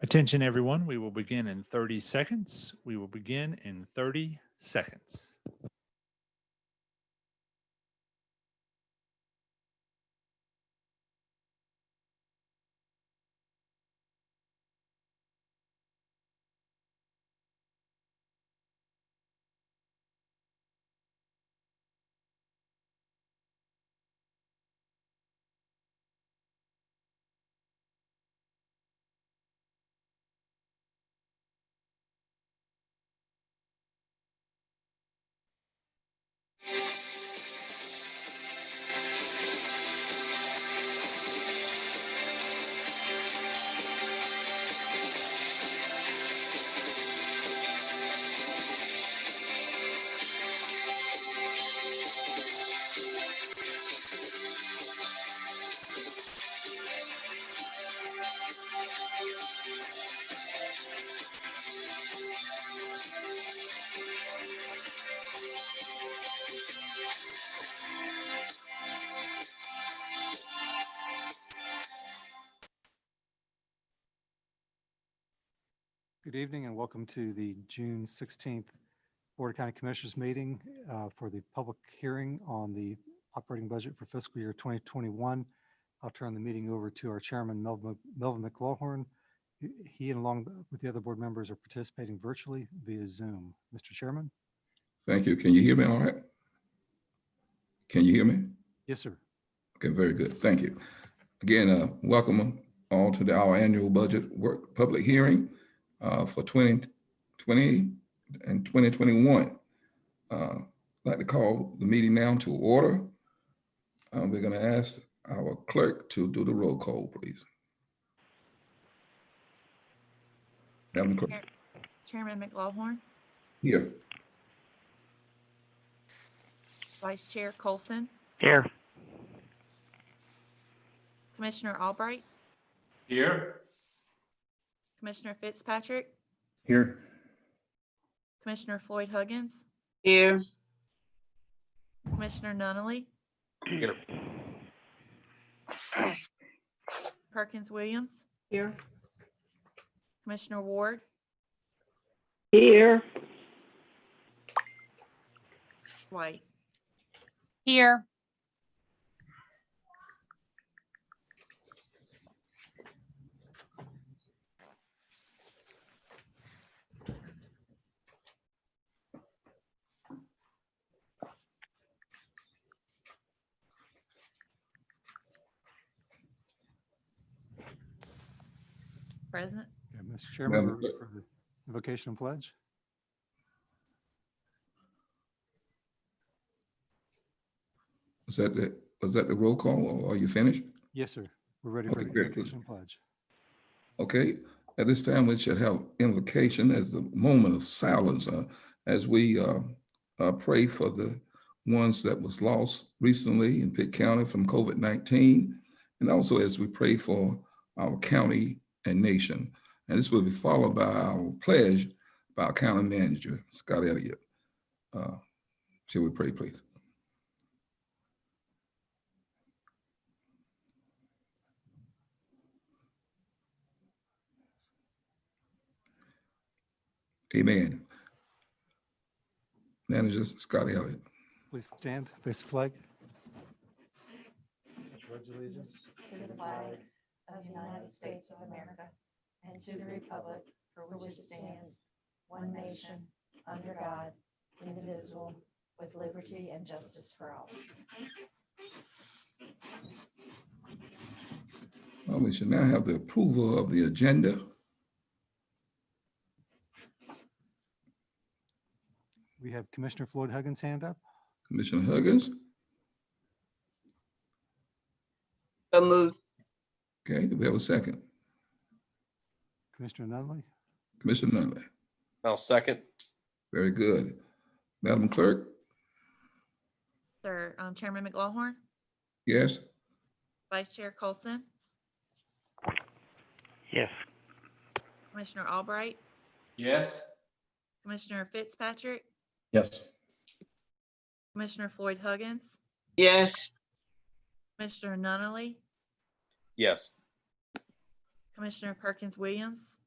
Attention everyone, we will begin in 30 seconds. We will begin in 30 seconds. Good evening and welcome to the June 16th Board of County Commissioners meeting for the public hearing on the operating budget for fiscal year 2021. I'll turn the meeting over to our chairman, Melvin McLaughlin. He and along with the other board members are participating virtually via Zoom. Mr. Chairman. Thank you. Can you hear me all right? Can you hear me? Yes, sir. Okay, very good. Thank you. Again, welcome all to our annual budget work public hearing for 2020 and 2021. I'd like to call the meeting now to order. We're going to ask our clerk to do the roll call, please. Madam Clerk. Chairman McLaughlin. Here. Vice Chair Colson. Here. Commissioner Albright. Here. Commissioner Fitzpatrick. Here. Commissioner Floyd Huggins. Here. Commissioner Nunnally. Here. Perkins Williams. Here. Commissioner Ward. Here. White. Here. Present. Okay, Mr. Chairman, we're ready for the invocation and pledge. Was that the roll call or are you finished? Yes, sir. We're ready for Okay, the great. invocation and pledge. Okay, at this time, we should have invocation as a moment of silence as we pray for the ones that was lost recently in Pitt County from COVID-19, and also as we pray for our county and nation. And this will be followed by our pledge by our county manager, Scott Elliott. Shall we pray, please? Amen. Manager Scott Elliott. Please stand, face the flag. Pledge allegiance To the flag of the United States of America and to the republic for which it stands, one nation, under God, indivisible, with liberty and justice for all. Well, we should now have the approval of the agenda. We have Commissioner Floyd Huggins' hand up. Commissioner Huggins. So moved. Okay, do we have a second? Commissioner Nunley. Commissioner Nunley. I'll second. Very good. Madam Clerk? Sir, Chairman McLaughlin. Yes? Vice Chair Colson. Yes. Commissioner Albright. Yes. Commissioner Fitzpatrick. Yes. Commissioner Floyd Huggins. Yes. Commissioner Nunnally. Yes. Commissioner Perkins Williams.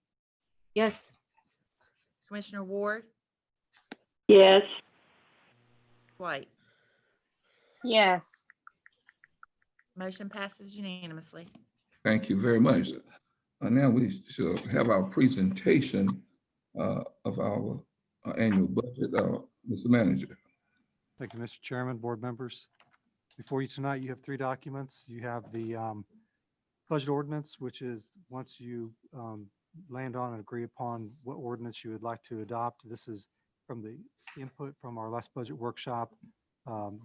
Yes. Commissioner Ward, Yes. White. Yes. Motion passes unanimously. Thank you very much. Now we shall have our presentation of our annual budget. Mr. Manager. Thank you, Mr. Chairman, board members. Before you tonight, you have three documents. You have the budget ordinance, which is once you land on and agree upon what ordinance you would like to adopt. This is from the input from our last budget workshop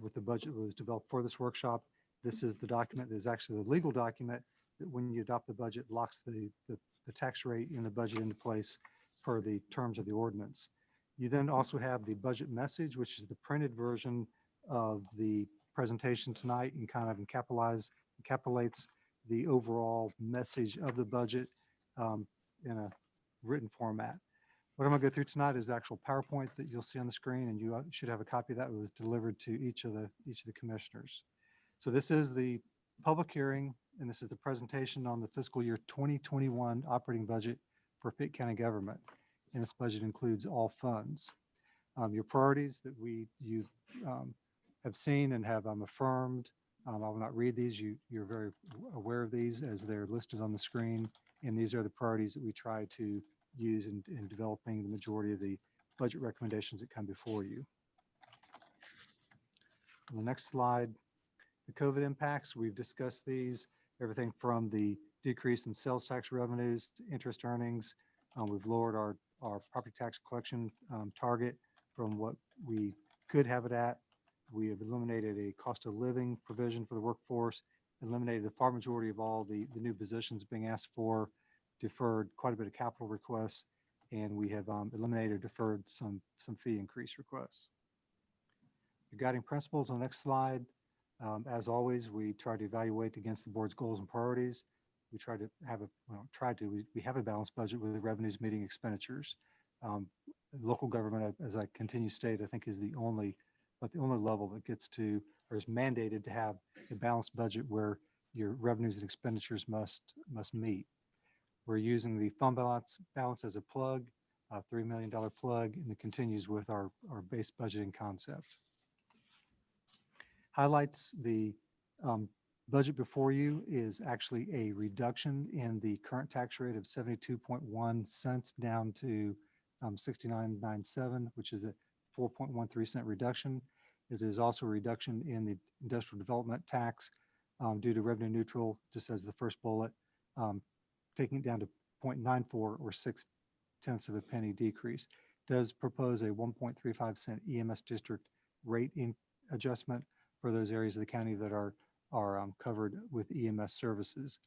with the budget that was developed for this workshop. This is the document that is actually the legal document that when you adopt the budget locks the tax rate in the budget into place for the terms of the ordinance. You then also have the budget message, which is the printed version of the presentation tonight and kind of encapsulates the overall message of the budget in a written format. What I'm going to go through tonight is the actual PowerPoint that you'll see on the screen, and you should have a copy of that. It was delivered to each of the commissioners. So this is the public hearing, and this is the presentation on the fiscal year 2021 operating budget for Pitt County government. And this budget includes all funds. Your priorities that you have seen and have affirmed. I will not read these. You're very aware of these as they're listed on the screen. And these are the priorities that we try to use in developing the majority of the budget recommendations that come before you. On the next slide, the COVID impacts, we've discussed these, everything from the decrease in sales tax revenues to interest earnings. We've lowered our property tax collection target from what we could have it at. We have eliminated a cost of living provision for the workforce, eliminated the far majority of all the new positions being asked for, deferred quite a bit of capital requests, and we have eliminated or deferred some fee increase requests. The guiding principles on the next slide. As always, we try to evaluate against the board's goals and priorities. We try to have we have a balanced budget with the revenues meeting expenditures. Local government, as I continue to state, I think is the only level that gets to or is mandated to have a balanced budget where your revenues and expenditures must meet. We're using the fund balance as a plug, a $3 million plug, and it continues with our base budgeting concept. Highlights the budget before you is actually a reduction in the current tax rate of 72.1 cents down to 69.97, which is a 4.13 cent reduction. It is also a reduction in the industrial development tax due to revenue neutral, just as the first bullet, taking it down to 0.94 or 0.6 of a penny decrease. Does propose a 1.35 cent EMS district rate adjustment for those areas of the county that are covered with EMS services.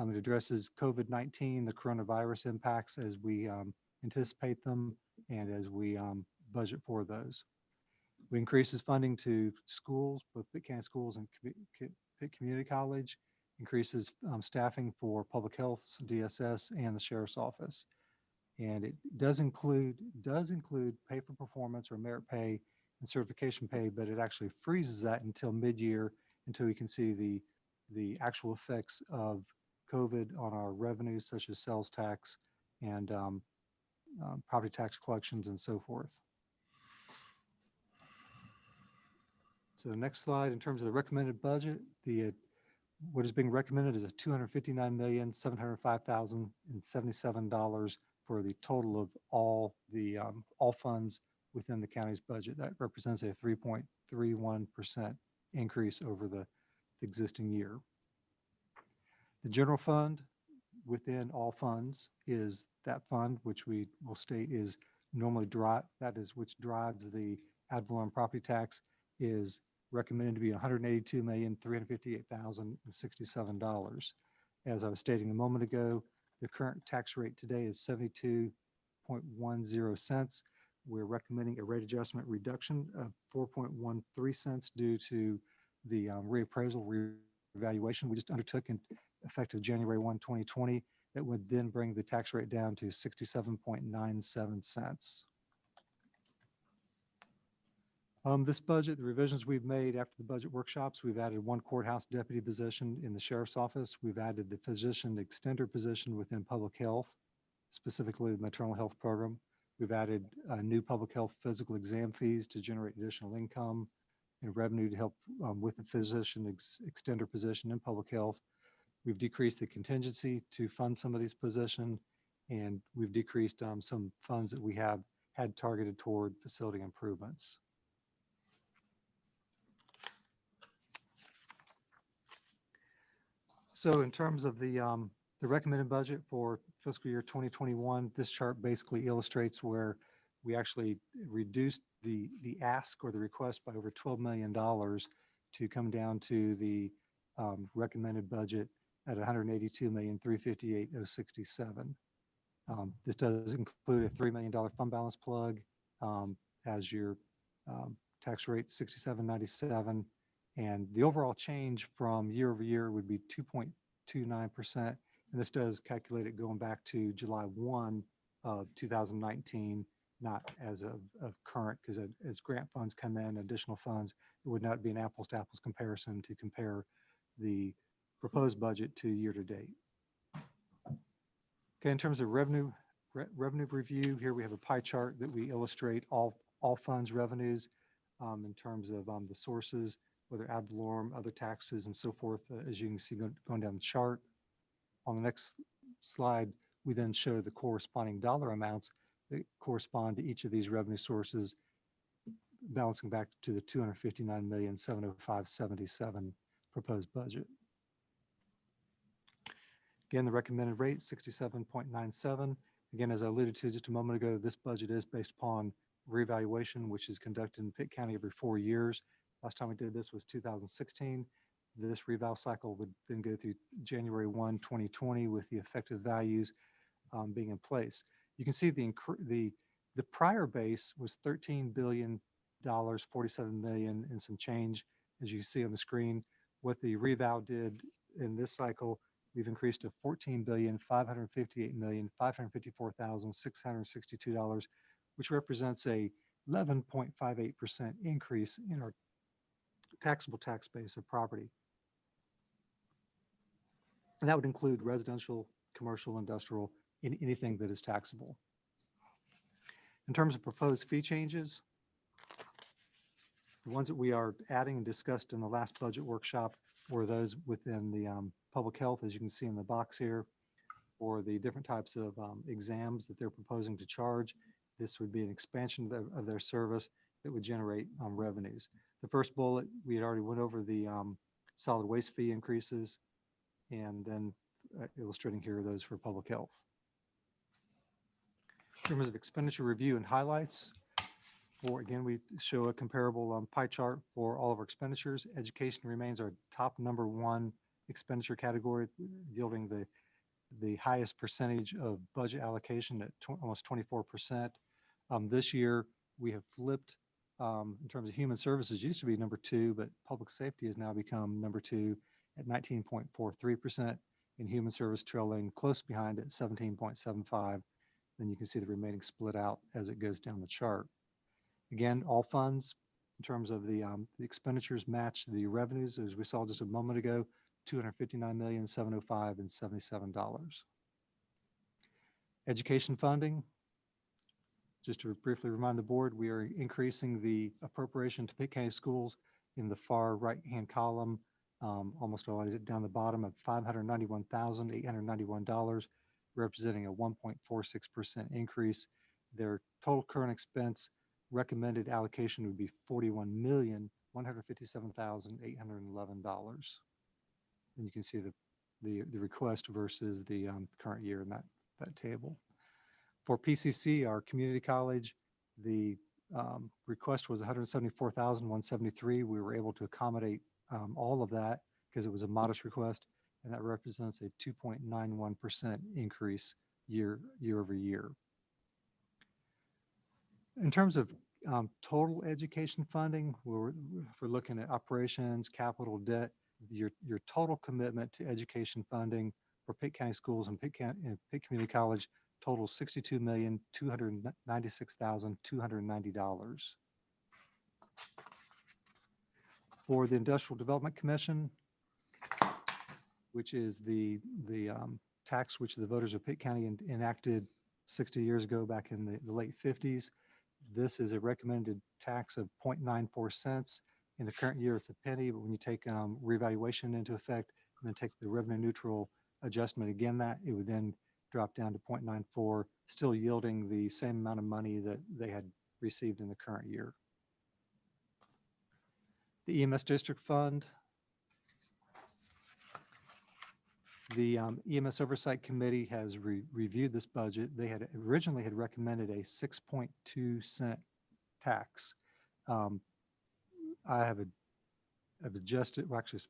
It addresses COVID-19, the coronavirus impacts as we anticipate them and as we budget for those. We increases funding to schools, both Pitt County schools and Pitt Community College, increases staffing for public health, DSS, and the sheriff's office. And it does include pay for performance or merit pay and certification pay, but it actually freezes that until mid-year until we can see the actual effects of COVID on our revenues, such as sales tax and property tax collections and so forth. So the next slide, in terms of the recommended budget, what is being recommended is a $259,705,077 for the total of all funds within the county's budget. That represents a 3.31% increase over the existing year. The general fund within all funds is that fund, which we will state is normally which drives the ad valorem property tax, is recommended to be $182,358,067. As I was stating a moment ago, the current tax rate today is 72.10 cents. We're recommending a rate adjustment reduction of 4.13 cents due to the reappraisal revaluation we just undertook in effective January 1, 2020. That would then bring the tax rate down to 67.97 cents. This budget, the revisions we've made after the budget workshops, we've added one courthouse deputy position in the sheriff's office. We've added the physician extender position within public health. specifically the maternal health program. We've added new public health physical exam fees to generate additional income and revenue to help with the physician extender position in public health. We've decreased the contingency to fund some of these positions, and we've decreased some funds that we have had targeted toward facility improvements. So in terms of the recommended budget for fiscal year 2021, this chart basically illustrates where we actually reduced the ask or the request by over $12 million to come down to the recommended budget at $182,358,067. This does include a $3 million fund balance plug as your tax rate 67.97, and the overall change from year over year would be 2.29%. And this does calculate it going back to July 1 of 2019, not as of current, because as grant funds come in, additional funds, it would not be an apples to apples comparison to compare the proposed budget to year to date. Okay, in terms of revenue review, here we have a pie chart that we illustrate all funds revenues in terms of the sources, whether ad valorem, other taxes, and so forth, as you can see going down the chart. On the next slide, we then show the corresponding dollar amounts that correspond to each of these revenue sources, balancing back to the $259,705,77 proposed budget. Again, the recommended rate, 67.97. Again, as I alluded to just a moment ago, this budget is based upon reevaluation, which is conducted in Pitt County every 4 years. Last time we did this was 2016. This reval cycle would then go through January 1, 2020, with the effective values being in place. You can see the prior base was $13 billion, 47 million and some change, as you see on the screen. What the reval did in this cycle, we've increased to $14,558,554,662, which represents a 11.58% increase in our taxable tax base of property. And that would include residential, commercial, industrial, anything that is taxable. In terms of proposed fee changes, the ones that we are adding and discussed in the last budget workshop were those within the public health, as you can see in the box here, or the different types of exams that they're proposing to charge. This would be an expansion of their service that would generate revenues. The first bullet, we had already went over the solid waste fee increases, and then illustrating here those for public health. In terms of expenditure review and highlights, again, we show a comparable pie chart for all of our expenditures. Education remains our top #1 expenditure category, yielding the highest percentage of budget allocation at almost 24%. This year, we have flipped in terms of human services. Used to be #2, but public safety has now become #2 at 19.43%, and human service trailing close behind at 17.75. Then you can see the remaining split out as it goes down the chart. Again, all funds in terms of the expenditures match the revenues, as we saw just a moment ago, $259,705,77. Education funding, just to briefly remind the board, we are increasing the appropriation to Pitt County Schools in the far right-hand column, almost all the way down the bottom, of $591,891, representing a 1.46% increase. Their total current expense recommended allocation would be $41,157,811. And you can see the request versus the current year in that table. For PCC, our community college, the request was $174,173. We were able to accommodate all of that because it was a modest request, and that represents a 2.91% increase year over year. In terms of total education funding, we're looking at operations, capital, debt. Your total commitment to education funding for Pitt County Schools and Pitt Community College totals $62,296,290. For the Industrial Development Commission, which is the tax which the voters of Pitt County enacted 60 years ago, back in the late 50s. This is a recommended tax of 0.94 cents. In the current year, it's a penny, but when you take revaluation into effect and then take the revenue neutral adjustment again, that it would then drop down to 0.94, still yielding the same amount of money that they had received in the current year. The EMS District Fund. The EMS Oversight Committee has reviewed this budget. They had originally had recommended a 6.2 cent tax. I have I've adjusted, well, actually,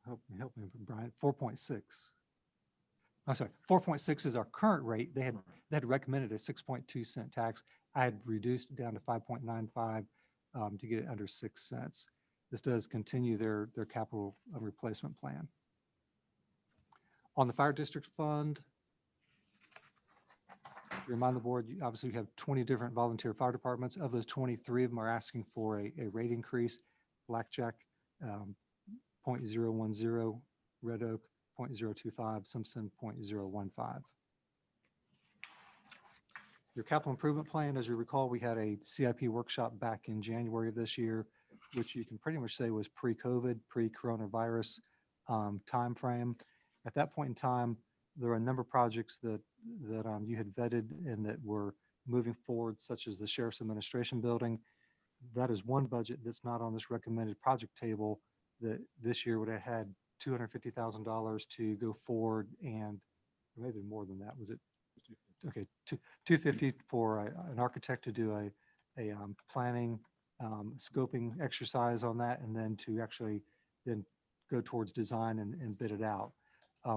help me, Brian, 4.6. I'm sorry, 4.6 is our current rate. They had recommended a 6.2 cent tax. I had reduced it down to 5.95 to get it under 6 cents. This does continue their capital replacement plan. On the Fire District Fund, to remind the board, you obviously have 20 different volunteer fire departments. Of those 23 of them are asking for a rate increase. Blackjack, 0.010, Red Oak, 0.025, Simpson, 0.015. Your capital improvement plan, as you recall, we had a CIP workshop back in January of this year, which you can pretty much say was pre-COVID, pre-coronavirus timeframe. At that point in time, there are a number of projects that you had vetted and that were moving forward, such as the Sheriff's Administration Building. That is one budget that's not on this recommended project table that this year would have had $250,000 to go forward, and maybe more than that. Was it? Okay, 250 for an architect to do a planning scoping exercise on that, and then to actually then go towards design and bid it out.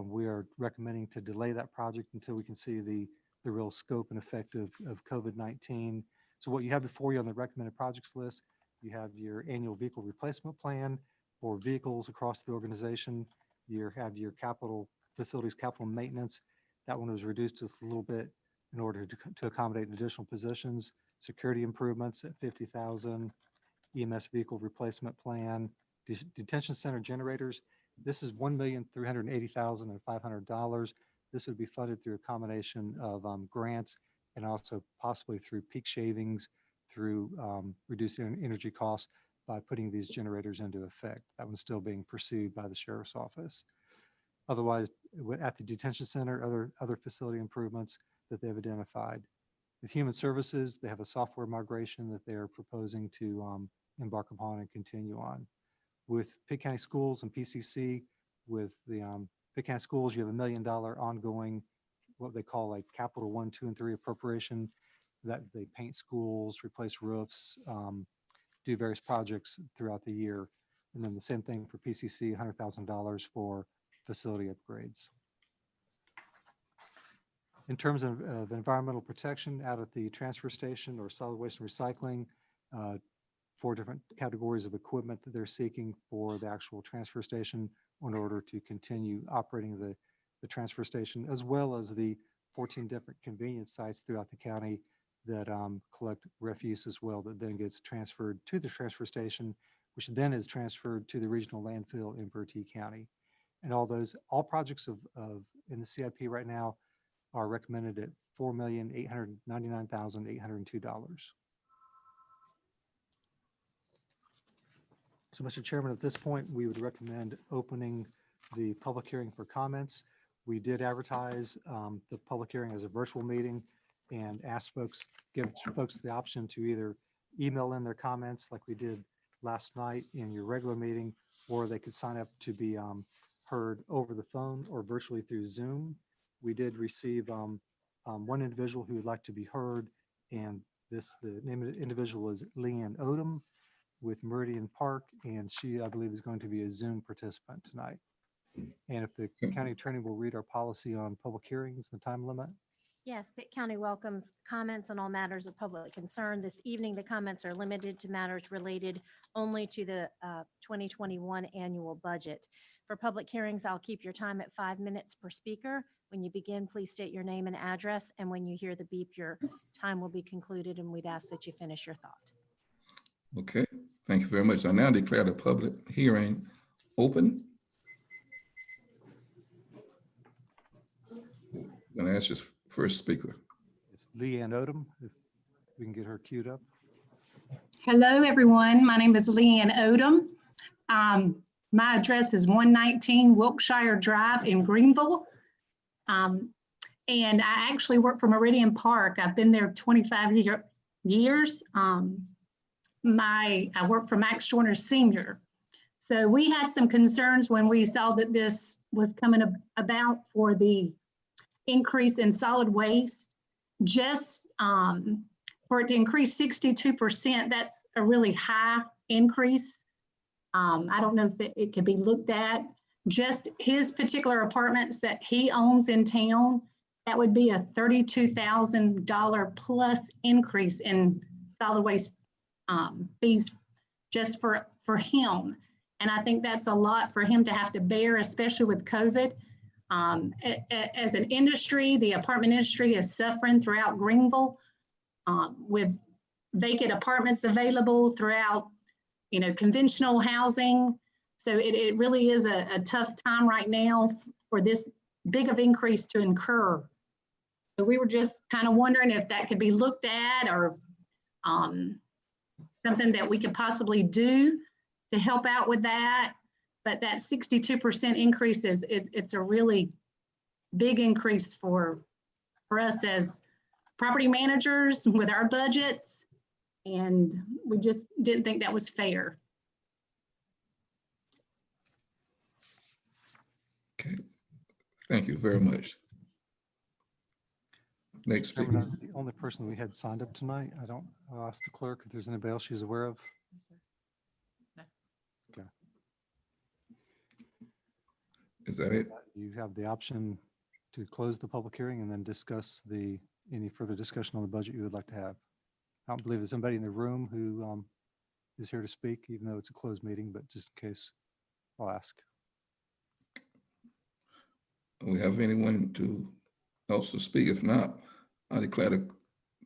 We are recommending to delay that project until we can see the real scope and effect of COVID-19. So what you have before you on the recommended projects list, you have your annual vehicle replacement plan for vehicles across the organization. You have your capital facilities, capital maintenance. That one was reduced just a little bit in order to accommodate additional positions. Security improvements at 50,000. EMS vehicle replacement plan. Detention center generators. This is $1,380,500. This would be funded through a combination of grants and also possibly through peak shavings, through reducing energy costs by putting these generators into effect. That one's still being pursued by the Sheriff's Office. Otherwise, at the detention center, other facility improvements that they've identified. With Human Services, they have a software migration that they're proposing to embark upon and continue on. With Pitt County Schools and PCC, with the Pitt County Schools, you have $1 million ongoing, what they call like Capital 1, 2, and 3 appropriation, that they paint schools, replace roofs, do various projects throughout the year. And then the same thing for PCC, $100,000 for facility upgrades. In terms of environmental protection, out at the transfer station or solid waste and recycling, 4 different categories of equipment that they're seeking for the actual transfer station in order to continue operating the transfer station, as well as the 14 different convenience sites throughout the county that collect refuse as well, that then gets transferred to the transfer station, which then is transferred to the regional landfill in Bertie County. And all projects in the CIP right now are recommended at $4,899,802. So, Mr. Chairman, at this point, we would recommend opening the public hearing for comments. We did advertise the public hearing as a virtual meeting and give folks the option to either email in their comments like we did last night in your regular meeting, or they could sign up to be heard over the phone or virtually through Zoom. We did receive one individual who would like to be heard, and the name of the individual is Leanne Odom with Meridian Park, and she, I believe, is going to be a Zoom participant tonight. And if the county attorney will read our policy on public hearings and the time limit. Yes, Pitt County welcomes comments on all matters of public concern. This evening, the comments are limited to matters related only to the 2021 annual budget. For public hearings, I'll keep your time at 5 minutes per speaker. When you begin, please state your name and address, and when you hear the beep, your time will be concluded, and we'd ask that you finish your thought. Okay, thank you very much. I now declare the public hearing open. I'm going to ask you first speaker. Ms. Leanne Odom, if we can get her queued up. Hello, everyone. My name is Leanne Odom. My address is 119 Wilkshire Drive in Greenville. And I actually work for Meridian Park. I've been there 25 years. I work for Max Joyner Senior. So we had some concerns when we saw that this was coming about for the increase in solid waste. Just for it to increase 62%, that's a really high increase. I don't know if it could be looked at. Just his particular apartments that he owns in town, that would be a $32,000 plus increase in solid waste fees just for him. And I think that's a lot for him to have to bear, especially with COVID. As an industry, the apartment industry is suffering throughout Greenville with vacant apartments available throughout, conventional housing. So it really is a tough time right now for this big of increase to incur. So we were just kind of wondering if that could be looked at or something that we could possibly do to help out with that. But that 62% increase it's a really big increase for us as property managers with our budgets. And we just didn't think that was fair. Okay, thank you very much. Next Chairman, speaker. that's the only person we had signed up tonight. I'll ask the clerk if there's anybody else she's aware of. Okay. Is that it? You have the option to close the public hearing and then discuss any further discussion on the budget you would like to have. I don't believe there's somebody in the room who is here to speak, even though it's a closed meeting, but just in case, I'll ask. Do we have anyone else to speak? If not, I declare the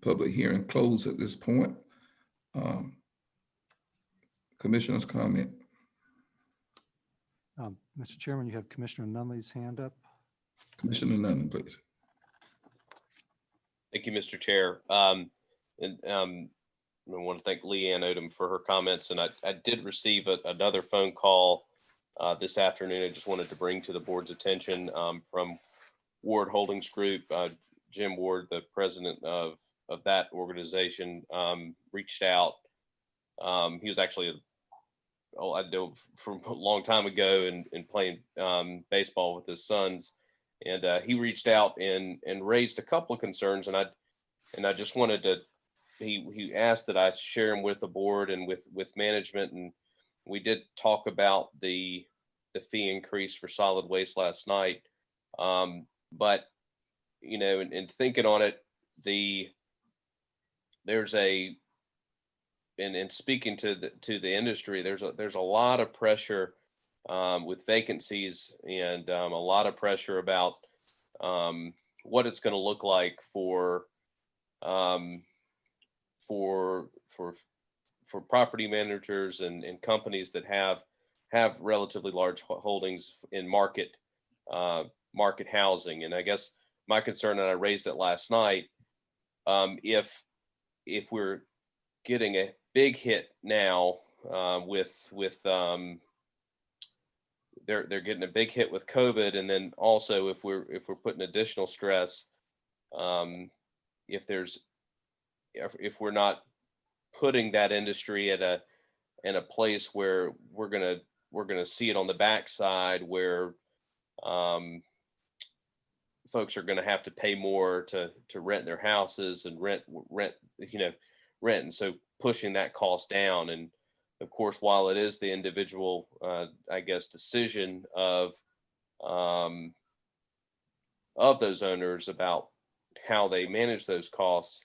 public hearing closed at this point. Commissioner's comment. Mr. Chairman, you have Commissioner Nunley's hand up. Commissioner Nunn, please. Thank you, Mr. Chair. I want to thank Leanne Odom for her comments, and I did receive another phone call this afternoon. I just wanted to bring to the board's attention from Ward Holdings Group. Jim Ward, the president of that organization, reached out. He was actually I know from a long time ago and playing baseball with his sons, and he reached out and raised a couple of concerns, and I just wanted to. He asked that I share them with the board and with management, and we did talk about the fee increase for solid waste last night. But in thinking on it, there's a and speaking to the industry, there's a lot of pressure with vacancies and a lot of pressure about what it's going to look like for property managers and companies that have relatively large holdings in market housing. And I guess my concern, and I raised it last night, if we're getting a big hit now they're getting a big hit with COVID, and then also if we're putting additional stress, if we're not putting that industry in a place where we're gonna see it on the backside, where folks are gonna have to pay more to rent their houses and rent, and so pushing that cost down. And of course, while it is the individual, I guess, decision of those owners about how they manage those costs,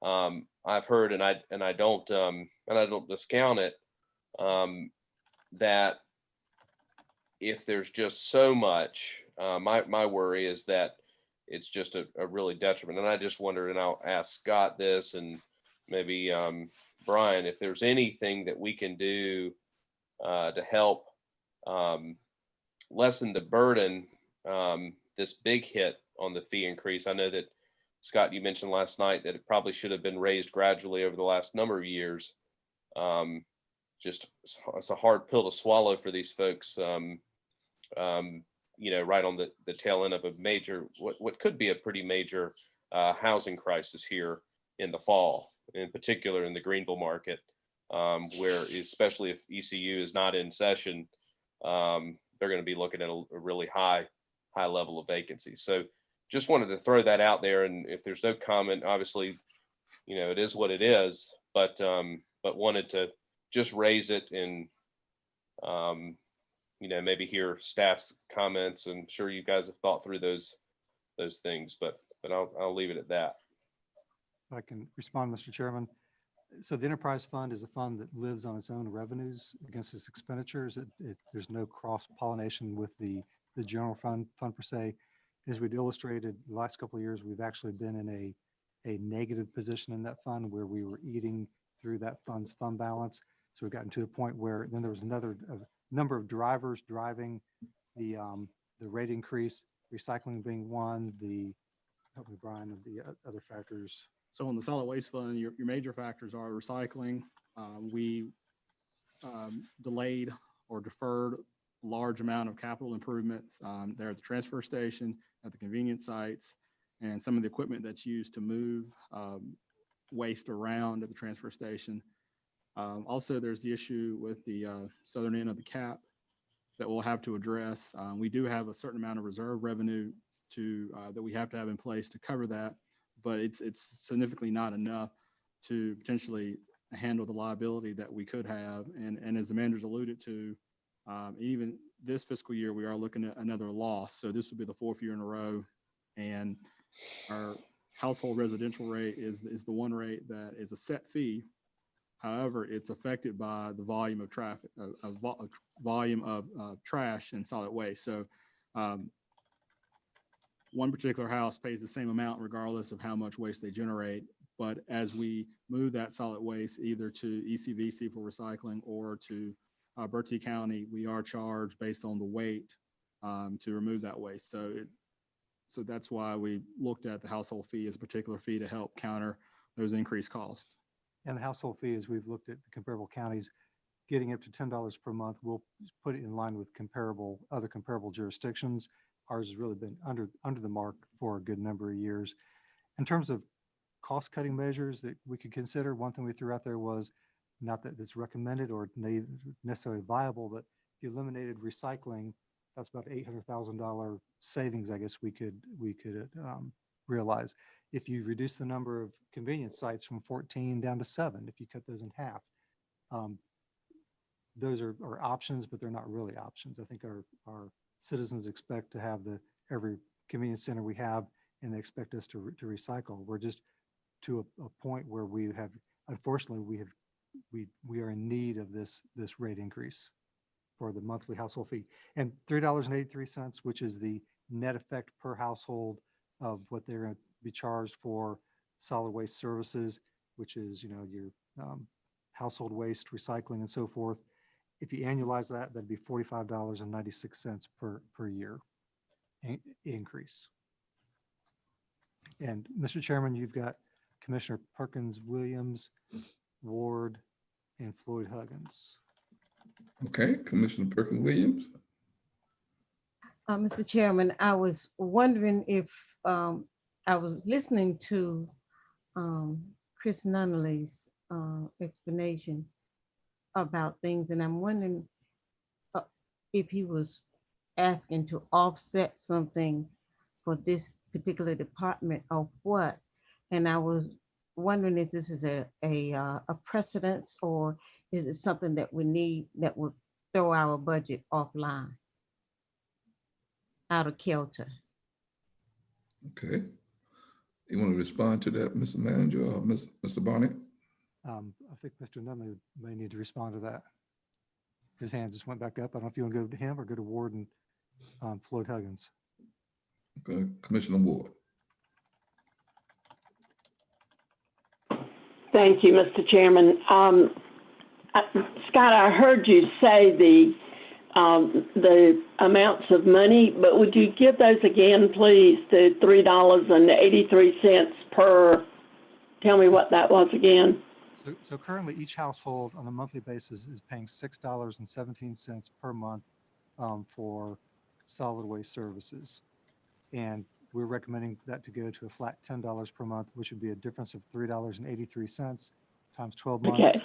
I've heard, and I don't discount it, that if there's just so much, my worry is that it's just a really detriment. And I just wondered, and I'll ask Scott this, and maybe Brian, if there's anything that we can do to help lessen the burden, this big hit on the fee increase. I know that Scott, you mentioned last night that it probably should have been raised gradually over the last number of years. Just it's a hard pill to swallow for these folks. Right on the tail end of a major, what could be a pretty major housing crisis here in the fall, in particular in the Greenville market, where especially if ECU is not in session, they're going to be looking at a really high level of vacancy. So just wanted to throw that out there. And if there's no comment, obviously, it is what it is, but wanted to just raise it and, maybe hear staff's comments. I'm sure you guys have thought through those things, but I'll leave it at that. If I can respond, Mr. Chairman. So the enterprise fund is a fund that lives on its own revenues against its expenditures. There's no cross pollination with the general fund per se. As we'd illustrated the last couple of years, we've actually been in a negative position in that fund where we were eating through that fund's fund balance. So we've gotten to the point where then there was another number of drivers driving the rate increase, recycling being one, help me, Brian, of the other factors. So on the solid waste fund, your major factors are recycling. We delayed or deferred a large amount of capital improvements there at the transfer station, at the convenience sites, and some of the equipment that's used to move waste around at the transfer station. Also, there's the issue with the southern end of the cap that we'll have to address. We do have a certain amount of reserve revenue that we have to have in place to cover that, but it's significantly not enough to potentially handle the liability that we could have. And as the manager's alluded to, even this fiscal year, we are looking at another loss. So this will be the 4th year in a row. And our household residential rate is the one rate that is a set fee. However, it's affected by the volume of traffic, volume of trash and solid waste. So one particular house pays the same amount regardless of how much waste they generate. But as we move that solid waste either to ECVC for recycling or to Bertie County, we are charged based on the weight to remove that waste. So that's why we looked at the household fee as a particular fee to help counter those increased costs. And the household fee, as we've looked at the comparable counties, getting up to $10 per month, we'll put it in line with other comparable jurisdictions. Ours has really been under the mark for a good number of years. In terms of cost-cutting measures that we could consider, one thing we threw out there was, not that it's recommended or necessarily viable, but if you eliminated recycling, that's about $800,000 savings, I guess we could realize. If you reduce the number of convenience sites from 14 down to 7, if you cut those in half, those are options, but they're not really options. I think our citizens expect to have every convenience center we have, and they expect us to recycle. We're just to a point where unfortunately, we are in need of this rate increase for the monthly household fee. And $3.83, which is the net effect per household of what they're going to be charged for solid waste services, which is, your household waste, recycling, and so forth. If you annualize that, that'd be $45.96 per year increase. And Mr. Chairman, you've got Commissioner Perkins Williams, Ward, and Floyd Huggins. Okay, Commissioner Perkins Williams. Mr. Chairman, I was wondering if I was listening to Chris Nunnally's explanation about things, and I'm wondering if he was asking to offset something for this particular department or what. And I was wondering if this is a precedence, or is it something that we need that would throw our budget offline, out of kilter? Okay. You want to respond to that, Mr. Manager, or Mr. Barnett? I think Mr. Nunley may need to respond to that. His hand just went back up. I don't know if you want to go to him or go to Ward and Floyd Huggins. Okay, Commissioner Ward. Thank you, Mr. Chairman. Scott, I heard you say the the amounts of money, but would you give those again, please? The $3.83 per, tell me what that was again. So currently, each household on a monthly basis is paying $6.17 per month for solid waste services. And we're recommending that to go to a flat $10 per month, which would be a difference of $3.83 times 12 months. Okay.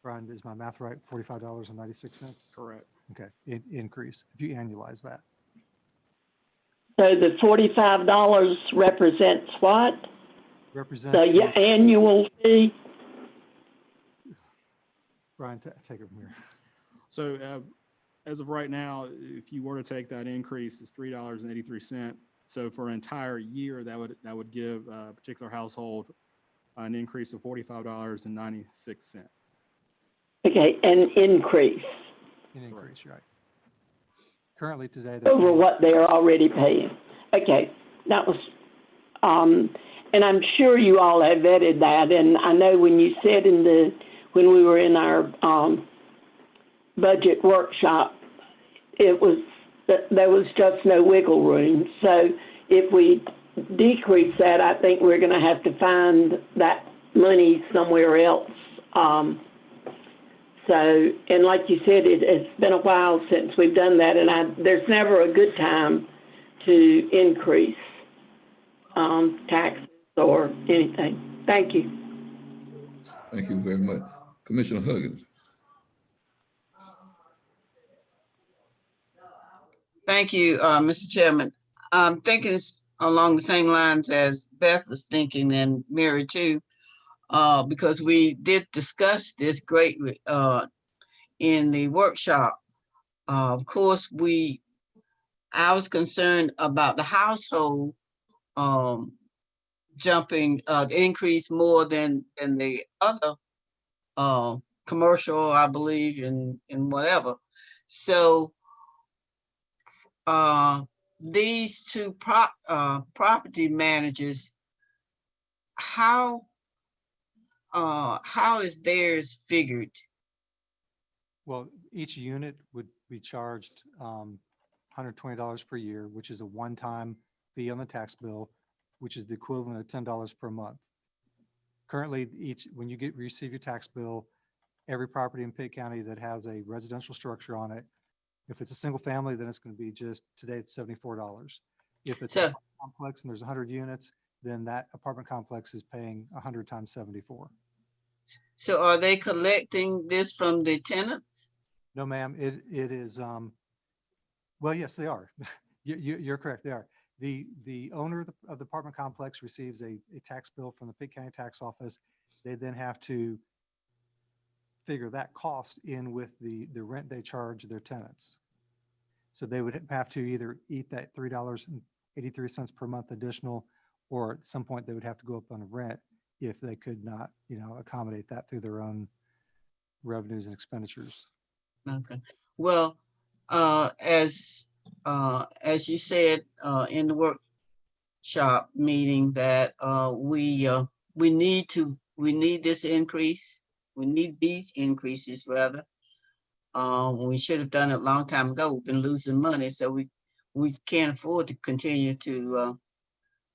Brian, is my math right? $45.96? Correct. Okay, increase, if you annualize that. So the $45 represents what? Represents The the, annual fee? Brian, take it from here. So as of right now, if you were to take that increase, it's $3.83. So for an entire year, that would give a particular household an increase of $45.96. Okay, an increase An increase, right. Currently today, they're over paying- what they're already paying. Okay, that was, and I'm sure you all have vetted that. And I know when you said when we were in our budget workshop, there was just no wiggle room. So if we decrease that, I think we're going to have to find that money somewhere else. And like you said, it's been a while since we've done that, and there's never a good time to increase taxes or anything. Thank you. Thank you very much. Commissioner Huggins. Thank you, Mr. Chairman. I'm thinking along the same lines as Beth was thinking, and Mary too, because we did discuss this greatly in the workshop. Of course, I was concerned about the household jumping, increase more than the other commercial, I believe, and whatever. So these two property managers, how is theirs figured? Well, each unit would be charged $120 per year, which is a one-time fee on the tax bill, which is the equivalent of $10 per month. Currently, when you receive your tax bill, every property in Pitt County that has a residential structure on it, if it's a single family, then it's going to be today it's $74. If it's a complex and there's 100 units, then that apartment complex is paying 100 times 74. So are they collecting this from the tenants? No, ma'am, it is, well, yes, they are. You're correct, they are. The owner of the apartment complex receives a tax bill from the Pitt County Tax Office. They then have to figure that cost in with the rent they charge their tenants. So they would have to either eat that $3.83 per month additional, or at some point they would have to go up on rent if they could not, accommodate that through their own revenues and expenditures. Okay. Well, as you said in the workshop meeting that we need this increase. We need these increases rather. We should have done it a long time ago. We've been losing money, so we can't afford to continue to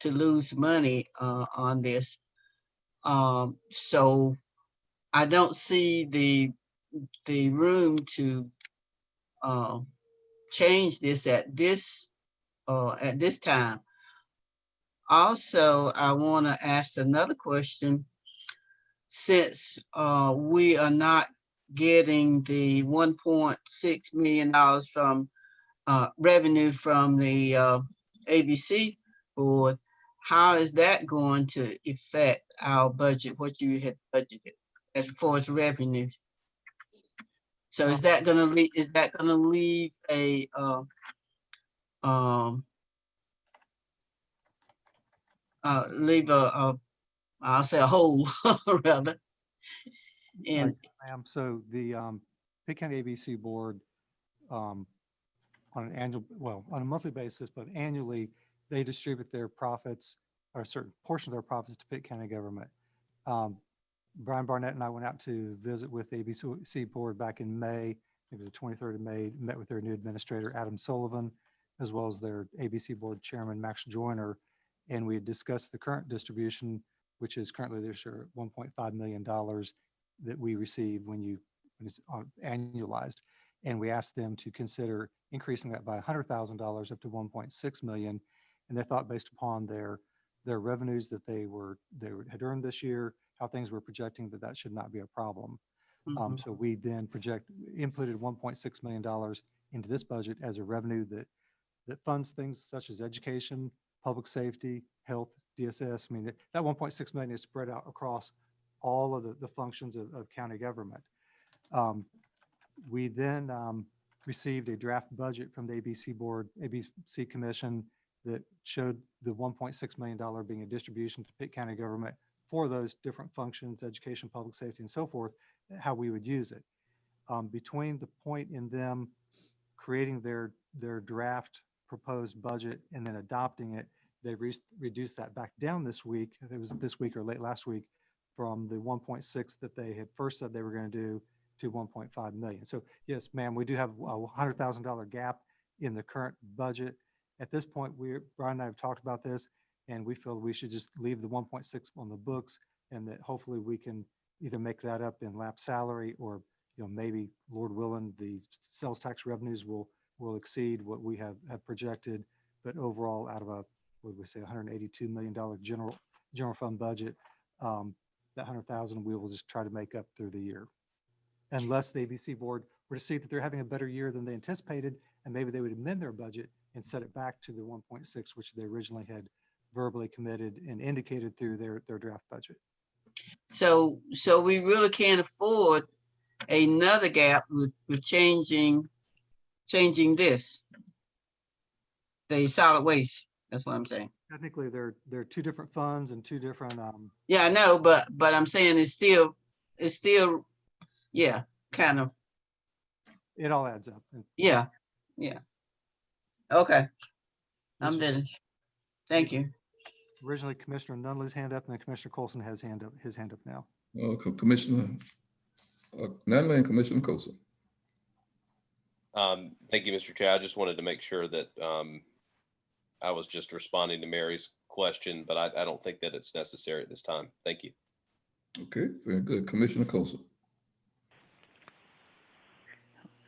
lose money on this. So I don't see the room to change this at this time. Also, I want to ask another question. Since we are not getting the $1.6 million from revenue from the ABC board, how is that going to affect our budget, what you had budgeted as far as revenue? So is that going to leave a I'll say a hole rather? And so the Pitt County ABC board on a monthly basis, but annually, they distribute their profits or a certain portion of their profits to Pitt County government. Brian Barnett and I went out to visit with the ABC board back in May it was the 23rd of May, met with their new administrator, Adam Sullivan, as well as their ABC board chairman, Max Joyner. And we had discussed the current distribution, which is currently this year $1.5 million that we receive when it's annualized. And we asked them to consider increasing that by $100,000 up to 1.6 million. And they thought, based upon their revenues that they had earned this year, how things were projecting, that should not be a problem. So we then inputted $1.6 million into this budget as a revenue that funds things such as education, public safety, health, DSS. I mean, that 1.6 million is spread out across all of the functions of county government. We then received a draft budget from the ABC Commission that showed the $1.6 million being a distribution to Pitt County government for those different functions, education, public safety, and so forth, how we would use it. Between the point in them creating their draft proposed budget and then adopting it, they reduced that back down this week. It was this week or late last week, from the 1.6 that they had first said they were going to do to 1.5 million. So yes, ma'am, we do have a $100,000 gap in the current budget. At this point, Brian and I have talked about this, and we feel we should just leave the 1.6 on the books, and that hopefully we can either make that up in lap salary, or maybe, Lord willing, the sales tax revenues will exceed what we have projected. But overall, out of what would we say, $182 million general fund budget, that 100,000 we will just try to make up through the year, unless the ABC board were to see that they're having a better year than they anticipated, and maybe they would amend their budget and set it back to the 1.6, which they originally had verbally committed and indicated through their draft budget. So we really can't afford another gap with changing this, the solid waste. That's what I'm saying. Technically, they're two different funds and two different. Yeah, I know, but I'm saying it's still, yeah, kind of. It all adds up. Yeah. Okay, I'm finished. Thank you. Originally, Commissioner Nunley's hand up, and then Commissioner Colson has his hand up now. Commissioner Nunley and Commissioner Colson. Thank you, Mr. Chair. I just wanted to make sure that I was just responding to Mary's question, but I don't think that it's necessary at this time. Thank you. Okay, very good. Commissioner Colson.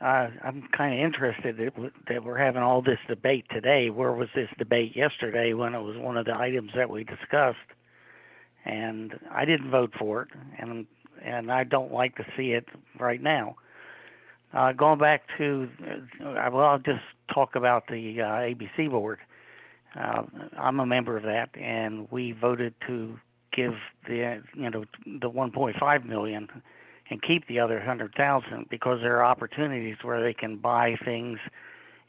I'm kind of interested that we're having all this debate today. Where was this debate yesterday when it was one of the items that we discussed? And I didn't vote for it, and I don't like to see it right now. Going back to, I'll just talk about the ABC board. I'm a member of that, and we voted to give the 1.5 million and keep the other 100,000, because there are opportunities where they can buy things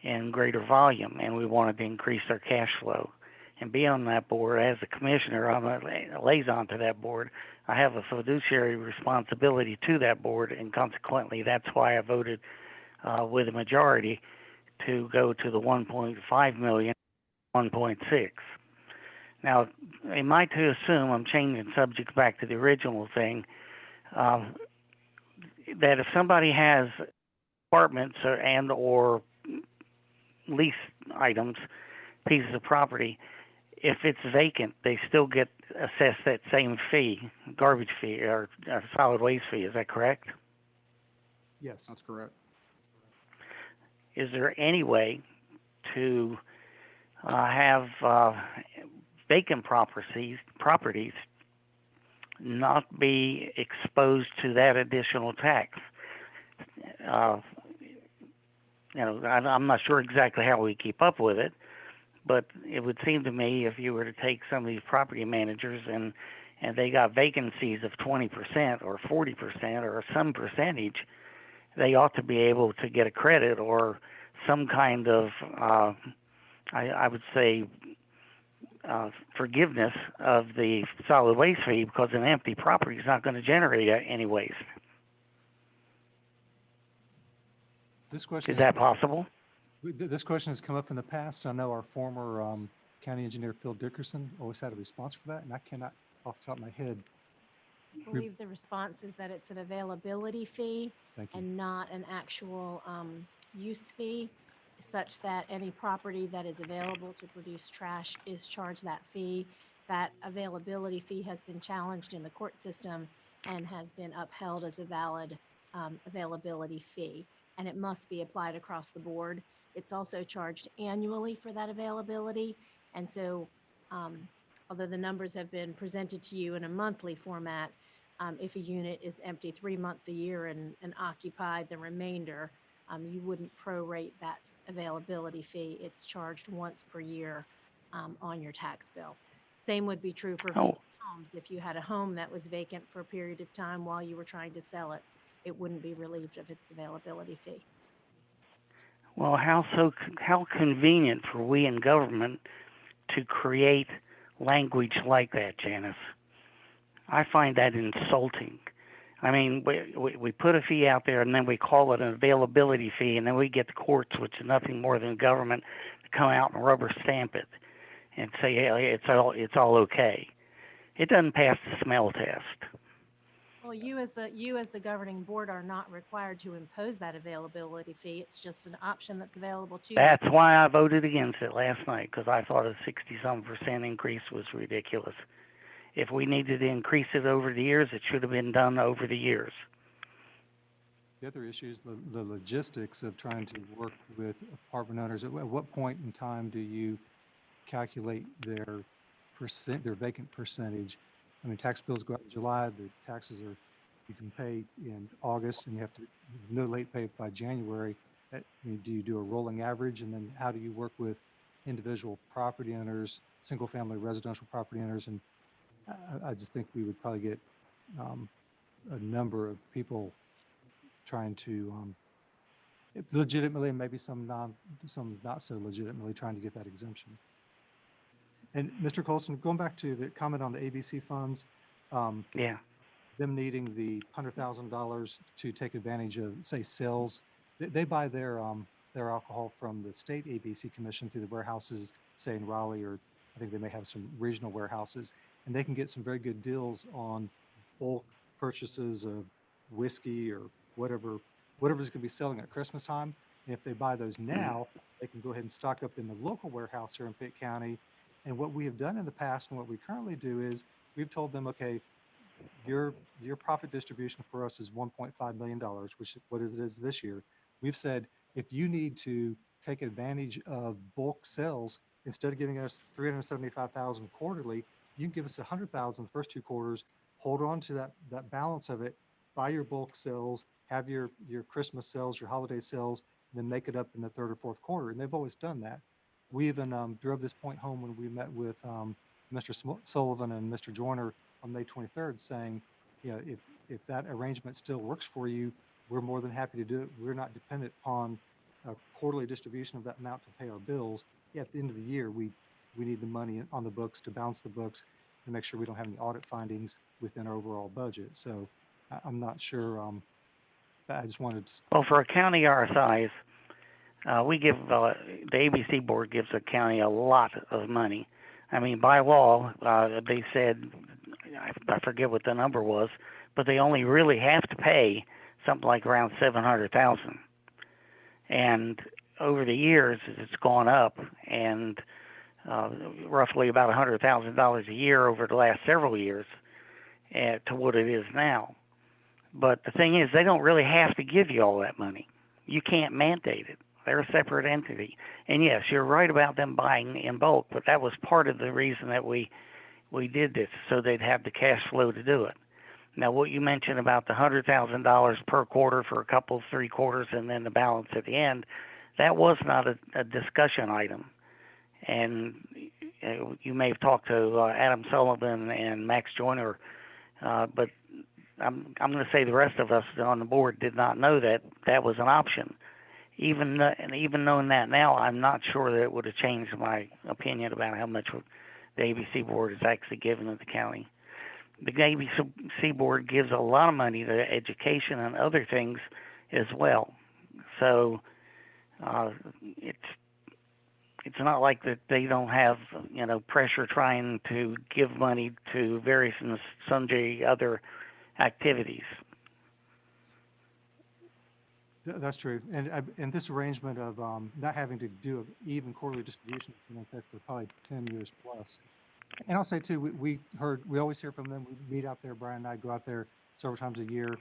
in greater volume, and we wanted to increase their cash flow. And be on that board as a commissioner, I'm a liaison to that board. I have a fiduciary responsibility to that board, and consequently, that's why I voted with a majority to go to the 1.5 million, 1.6. Now, am I to assume, I'm changing subjects back to the original thing, that if somebody has apartments or lease items, pieces of property, if it's vacant, they still get assessed that same fee, garbage fee or solid waste fee. Is that correct? Yes, That's correct. Is there any way to have vacant properties not be exposed to that additional tax? I'm not sure exactly how we keep up with it, but it would seem to me if you were to take some of these property managers and they got vacancies of 20% or 40% or some percentage, they ought to be able to get a credit or some kind of, I would say, forgiveness of the solid waste fee, because an empty property is not going to generate any waste. This question Is that possible? This question has come up in the past. I know our former county engineer, Phil Dickerson, always had a response for that, and I cannot, off the top of my head, I believe the response is that it's an availability fee Thank you. and not an actual use fee, such that any property that is available to produce trash is charged that fee. That availability fee has been challenged in the court system and has been upheld as a valid availability fee, and it must be applied across the board. It's also charged annually for that availability, and so although the numbers have been presented to you in a monthly format, if a unit is empty 3 months a year and occupied the remainder, you wouldn't prorate that availability fee. It's charged once per year on your tax bill. Same would be true for vacant homes. If you had a home that was vacant for a period of time while you were trying to sell it, it wouldn't be relieved of its availability fee. Well, how convenient for we in government to create language like that, Janice. I find that insulting. I mean, we put a fee out there and then we call it an availability fee, and then we get the courts, which is nothing more than government, to come out and rubber stamp it and say, hey, it's all okay. It doesn't pass the smell test. Well, you as the governing board are not required to impose that availability fee. It's just an option that's available to you. That's why I voted against it last night, because I thought a 60-some% increase was ridiculous. If we needed to increase it over the years, it should have been done over the years. The other issue is the logistics of trying to work with apartment owners. At what point in time do you calculate their vacant percentage? I mean, tax bills go out in July, the taxes you can pay in August, and you have to no late pay by January. I mean, do you do a rolling average? And then how do you work with individual property owners, single family residential property owners? And I just think we would probably get a number of people trying to legitimately, and maybe some not so legitimately, trying to get that exemption. And Mr. Colson, going back to the comment on the ABC funds, yeah, them needing the $100,000 to take advantage of, say, sales, they buy their alcohol from the state ABC commission through the warehouses, say in Raleigh, or I think they may have some regional warehouses, and they can get some very good deals on bulk purchases of whiskey or whatever's going to be selling at Christmas time. And if they buy those now, they can go ahead and stock up in the local warehouse here in Pitt County. And what we have done in the past and what we currently do is we've told them, okay, your profit distribution for us is $1.5 million, which is what it is this year. We've said, if you need to take advantage of bulk sales, instead of giving us $375,000 quarterly, you can give us $100,000 the first 2 quarters, hold on to that balance of it, buy your bulk sales, have your Christmas sales, your holiday sales, and then make it up in the 3rd or 4th quarter. And they've always done that. We even drove this point home when we met with Mr. Sullivan and Mr. Joyner on May 23rd, saying, you know, if that arrangement still works for you, we're more than happy to do it. We're not dependent on a quarterly distribution of that amount to pay our bills. Yeah, at the end of the year, we need the money on the books to balance the books and make sure we don't have any audit findings within our overall budget. So I'm not sure. I just wanted to. Well, for a county our size, we give the ABC board gives the county a lot of money. I mean, by law, they said, I forget what the number was, but they only really have to pay something like around $700,000. And over the years, it's gone up, and roughly about $100,000 a year over the last several years to what it is now. But the thing is, they don't really have to give you all that money. You can't mandate it. They're a separate entity. And yes, you're right about them buying in bulk, but that was part of the reason that we did this, so they'd have the cash flow to do it. Now, what you mentioned about the $100,000 per quarter for a couple, 3 quarters, and then the balance at the end, that was not a discussion item. And you may have talked to Adam Sullivan and Max Joyner, but I'm going to say the rest of us on the board did not know that that was an option. Even knowing that now, I'm not sure that it would have changed my opinion about how much the ABC board is actually giving to the county. The ABC board gives a lot of money to education and other things as well. So it's not like that they don't have, pressure trying to give money to various and sundry other activities. That's true. And this arrangement of not having to do an even quarterly distribution has been in effect for probably 10 years plus. And I'll say too, we always hear from them. We meet out there, Brian and I go out there several times a year.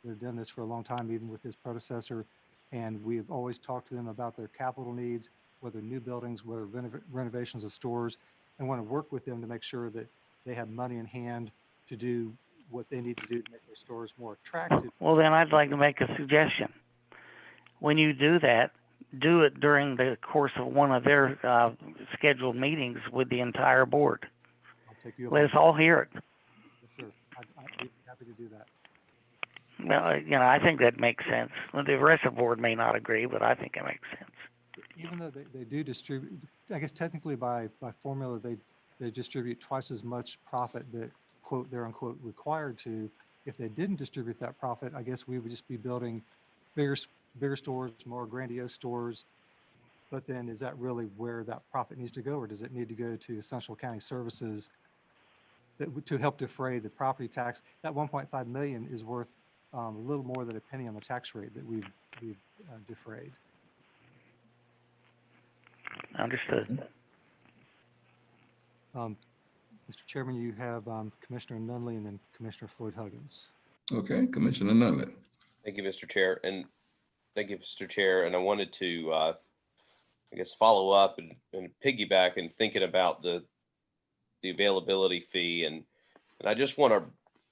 They've done this for a long time, even with his predecessor. And we've always talked to them about their capital needs, whether new buildings, whether renovations of stores, and want to work with them to make sure that they have money in hand to do what they need to do to make their stores more attractive. Well, then I'd like to make a suggestion. When you do that, do it during the course of one of their scheduled meetings with the entire board. I'll take you up Let on us all hear it. Yes, sir. I'd be happy to do that. Well, I think that makes sense. The rest of the board may not agree, but I think it makes sense. Even though they do distribute, I guess technically by formula, they distribute twice as much profit that, quote, they're unquote required to. If they didn't distribute that profit, I guess we would just be building bigger stores, more grandiose stores. But then is that really where that profit needs to go, or does it need to go to essential county services to help defray the property tax? That 1.5 million is worth a little more than a penny on the tax rate that we've defrayed. Understood. Mr. Chairman, you have Commissioner Nunley and then Commissioner Floyd Huggins. Okay, Commissioner Nunley. Thank you, Mr. Chair. And thank you, Mr. Chair. And I wanted to, I guess, follow up and piggyback and thinking about the availability fee. And I just want to,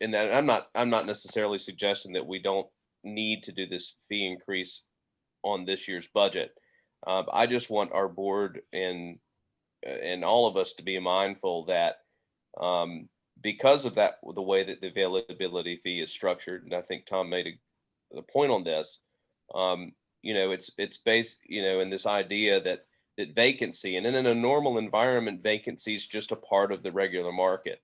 and I'm not necessarily suggesting that we don't need to do this fee increase on this year's budget. I just want our board and all of us to be mindful that because of that, the way that the availability fee is structured, and I think Tom made a point on this, it's based, in this idea that vacancy, and in a normal environment, vacancy is just a part of the regular market.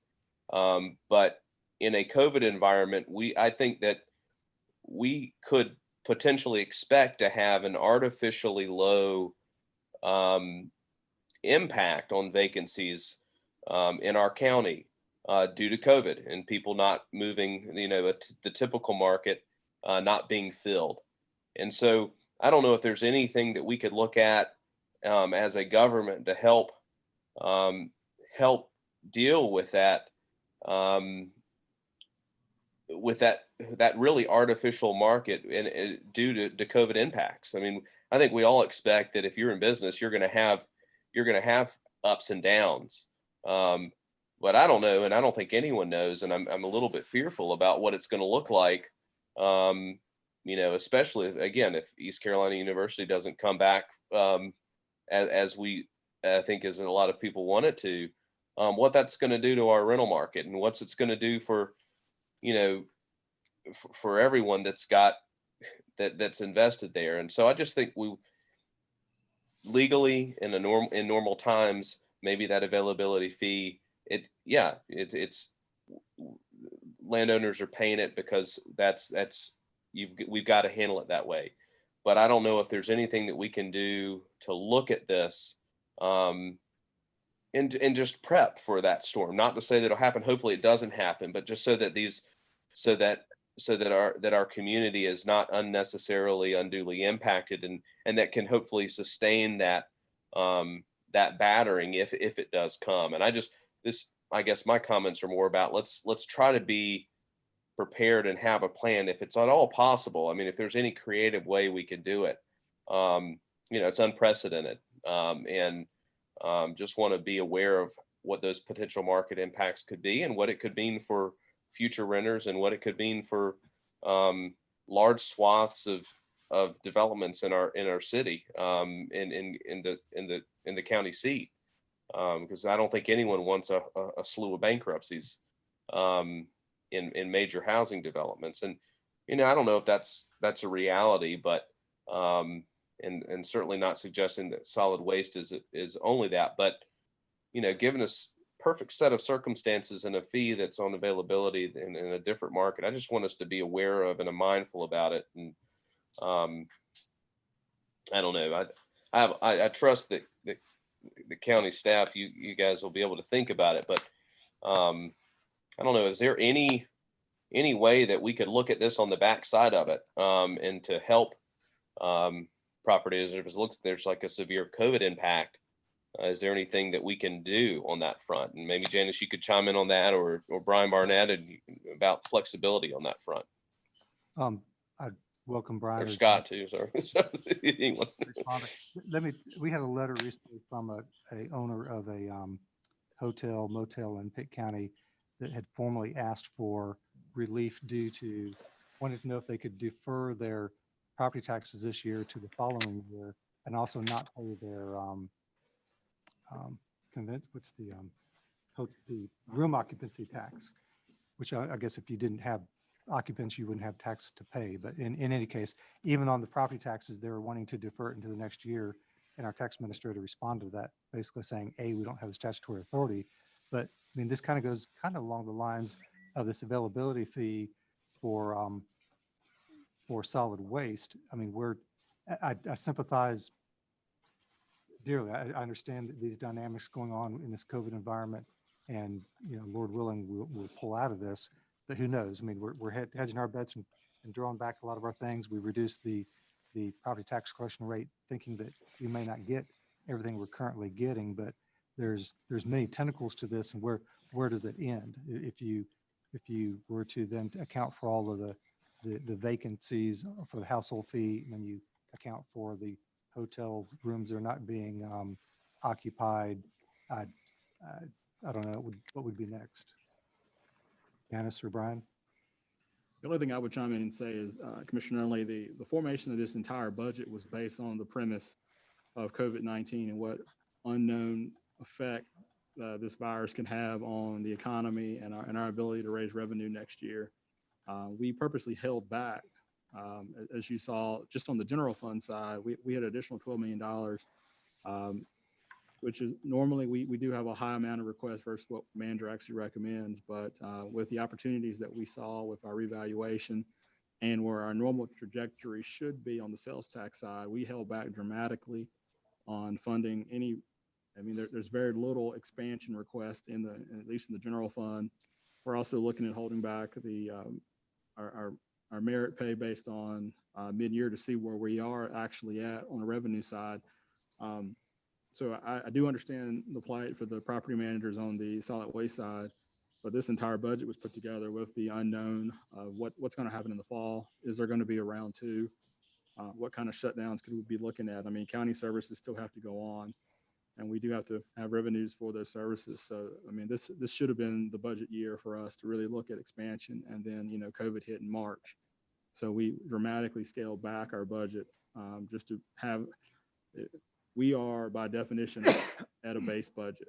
But in a COVID environment, I think that we could potentially expect to have an artificially low impact on vacancies in our county due to COVID and people not moving, the typical market not being filled. And so I don't know if there's anything that we could look at as a government to help deal with that, that really artificial market and due to COVID impacts. I mean, I think we all expect that if you're in business, you're going to have ups and downs. But I don't know, and I don't think anyone knows, and I'm a little bit fearful about what it's going to look like. Especially again, if East Carolina University doesn't come back as we think as a lot of people want it to, what that's going to do to our rental market and what's it's going to do for, for everyone that's invested there. And so I just think we legally in normal times, maybe that availability fee, it's landowners are paying it because we've got to handle it that way. But I don't know if there's anything that we can do to look at this and just prep for that storm. Not to say that it'll happen. Hopefully it doesn't happen, but just so that our community is not unnecessarily unduly impacted and that can hopefully sustain that battering if it does come. And I guess my comments are more about let's try to be prepared and have a plan if it's at all possible. I mean, if there's any creative way we can do it, it's unprecedented. And just want to be aware of what those potential market impacts could be and what it could mean for future renters and what it could mean for large swaths of developments in our city, in the county seat. Because I don't think anyone wants a slew of bankruptcies in major housing developments. And, I don't know if that's a reality, but and certainly not suggesting that solid waste is only that, but, given us perfect set of circumstances and a fee that's on availability in a different market, I just want us to be aware of and mindful about it. And I don't know, I trust that the county staff, you guys will be able to think about it. But I don't know, is there any way that we could look at this on the backside of it and to help properties, if it looks there's like a severe COVID impact? Is there anything that we can do on that front? And maybe Janice, you could chime in on that, or Brian Barnett, and about flexibility on that front. I welcome Brian. Or Scott too, sorry. Anyone. We had a letter recently from a owner of a hotel motel in Pitt County that had formally asked for relief due to, wanted to know if they could defer their property taxes this year to the following year, and also not pay their the room occupancy tax, which I guess if you didn't have occupants, you wouldn't have tax to pay. But in any case, even on the property taxes, they were wanting to defer it into the next year. And our tax administrator responded to that, basically saying, A, we don't have the statutory authority. But I mean, this kind of goes kind of along the lines of this availability fee for solid waste. I mean, I sympathize dearly. I understand that these dynamics going on in this COVID environment, and Lord willing, we'll pull out of this. But who knows? I mean, we're hedging our bets and drawing back a lot of our things. We reduced the property tax collection rate, thinking that we may not get everything we're currently getting. But there's many tentacles to this, and where does it end? If you were to then account for all of the vacancies for the household fee, and then you account for the hotel rooms that are not being occupied, I don't know what would be next. Janice or Brian? The only thing I would chime in and say is, Commissioner Nunley, the formation of this entire budget was based on the premise of COVID-19 and what unknown effect this virus can have on the economy and our ability to raise revenue next year. We purposely held back, as you saw, just on the general fund side, we had an additional $12 million, which is normally we do have a high amount of requests versus what manager actually recommends. But with the opportunities that we saw with our revaluation and where our normal trajectory should be on the sales tax side, we held back dramatically on funding any. I mean, there's very little expansion request at least in the general fund. We're also looking at holding back our merit pay based on mid-year to see where we are actually at on the revenue side. So I do understand the plight for the property managers on the solid waste side, but this entire budget was put together with the unknown of what's going to happen in the fall. Is there going to be a round two? What kind of shutdowns could we be looking at? I mean, county services still have to go on, and we do have to have revenues for those services. So, I mean, this should have been the budget year for us to really look at expansion, and then, COVID hit in March. So we dramatically scaled back our budget just to have, we are by definition at a base budget.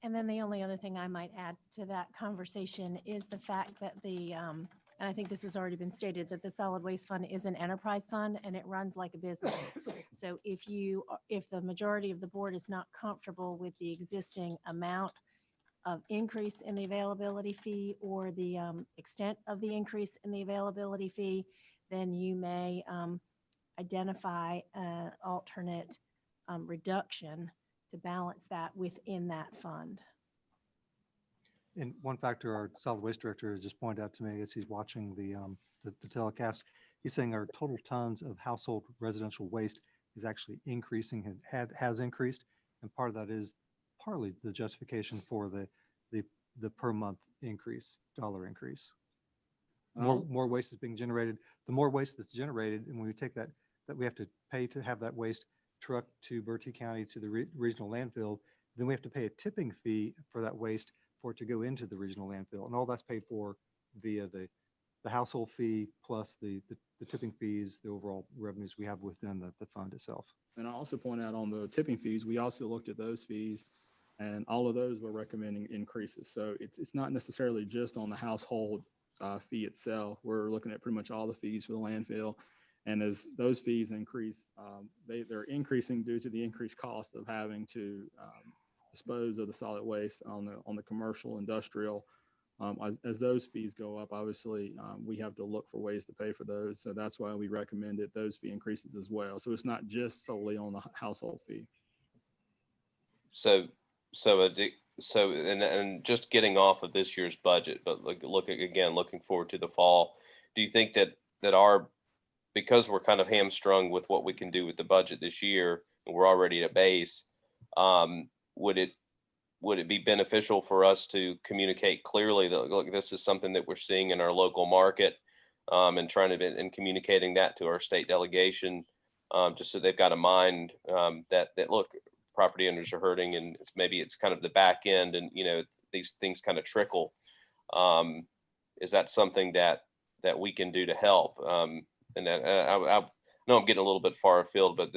And then the only other thing I might add to that conversation is the fact that and I think this has already been stated, that the solid waste fund is an enterprise fund and it runs like a business. So if the majority of the board is not comfortable with the existing amount of increase in the availability fee or the extent of the increase in the availability fee, then you may identify an alternate reduction to balance that within that fund. And one factor our solid waste director has just pointed out to me as he's watching the telecast, he's saying our total tons of household residential waste is actually increasing, has increased. And part of that is partly the justification for the per month increase, dollar increase. More waste is being generated. The more waste that's generated, and when we take that we have to pay to have that waste trucked to Bertie County to the regional landfill, then we have to pay a tipping fee for that waste for it to go into the regional landfill. And all that's paid for via the household fee plus the tipping fees, the overall revenues we have within the fund itself. And I also point out on the tipping fees, we also looked at those fees, and all of those were recommending increases. So it's not necessarily just on the household fee itself. We're looking at pretty much all the fees for the landfill. And as those fees increase, they're increasing due to the increased cost of having to dispose of the solid waste on the commercial, industrial. As those fees go up, obviously, we have to look for ways to pay for those. So that's why we recommended those fee increases as well. So it's not just solely on the household fee. and just getting off of this year's budget, but looking forward to the fall. Do you think that because we're kind of hamstrung with what we can do with the budget this year, and we're already at a base, would it be beneficial for us to communicate clearly that, look, this is something that we're seeing in our local market, and communicating that to our state delegation, just so they've got a mind, that look, property owners are hurting, and it's kind of the back end, and these things kind of trickle. Is that something that we can do to help? And I know I'm getting a little bit far afield, but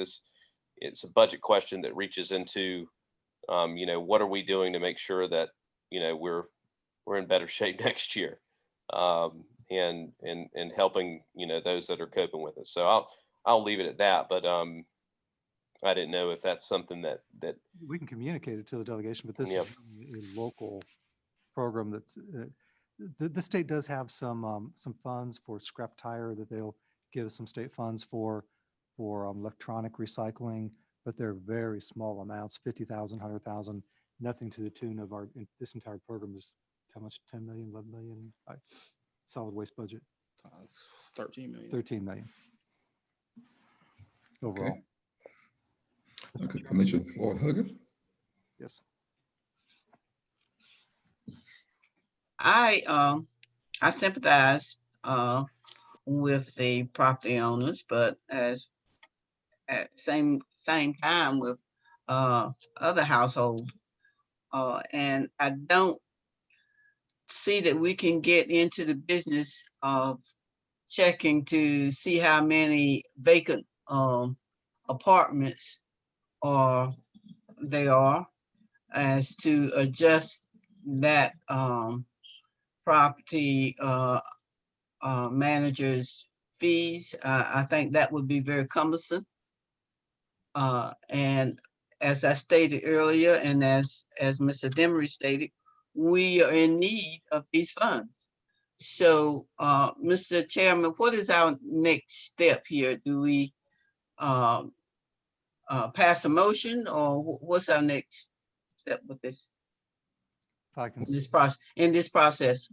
it's a budget question that reaches into, what are we doing to make sure that, we're in better shape next year, and helping, those that are coping with it. So I'll leave it at that, but I didn't know if that's something that We can communicate it to the delegation, but this Yep. is a local program that's, the state does have some funds for scrap tire that they'll give us some state funds for electronic recycling, but they're very small amounts, 50,000, 100,000, nothing to the tune of this entire program is how much, 10 million, 11 million, solid waste budget, 13 million. 13 million overall. Okay, Commissioner Floyd Huggins. Yes. I sympathize with the property owners, but at same time with other households, and I don't see that we can get into the business of checking to see how many vacant apartments there are, as to adjust that property manager's fees. I think that would be very cumbersome. And as I stated earlier, and as Mr. Demery stated, we are in need of these funds. So, Mr. Chairman, what is our next step here? Do we pass a motion, or what's our next step with this? If I can, In this process?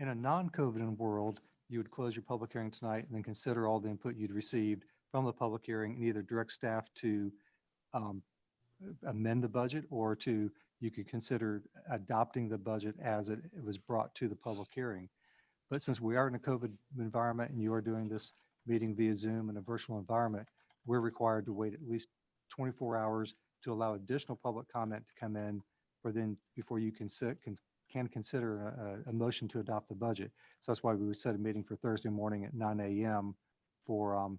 in a non-COVID world, you would close your public hearing tonight and then consider all the input you'd received from the public hearing and either direct staff to amend the budget, or you could consider adopting the budget as it was brought to the public hearing. But since we are in a COVID environment and you are doing this meeting via Zoom in a virtual environment, we're required to wait at least 24 hours to allow additional public comment to come in before you can consider a motion to adopt the budget. So that's why we would set a meeting for Thursday morning at 9 a.m. for